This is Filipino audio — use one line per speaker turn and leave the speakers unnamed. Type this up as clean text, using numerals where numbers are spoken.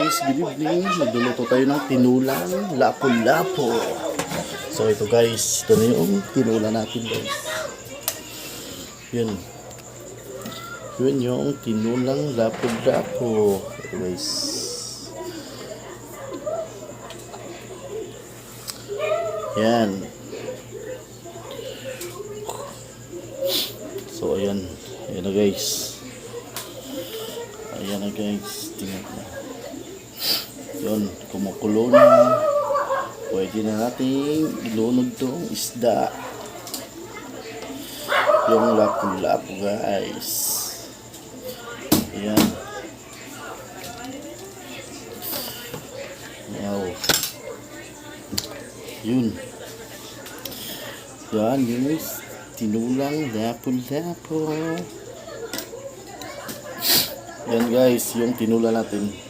Guys, good evening. Magluluto tayo ng tinulang lapu-lapu. So ito guys, ito na yung tinula natin guys. Yun. Yun yung tinulang lapu-lapu. Ito guys. Yan. So ayan. Ayan na guys. Ayan na guys. Tingnan na. Yun, kumukulo na. Pwede na natin ilunod tong isda. Yung lapu-lapu guys. Ayan. Wow. Yun. Yan yung tinulang lapu-lapu. Yan guys, yung tinula natin.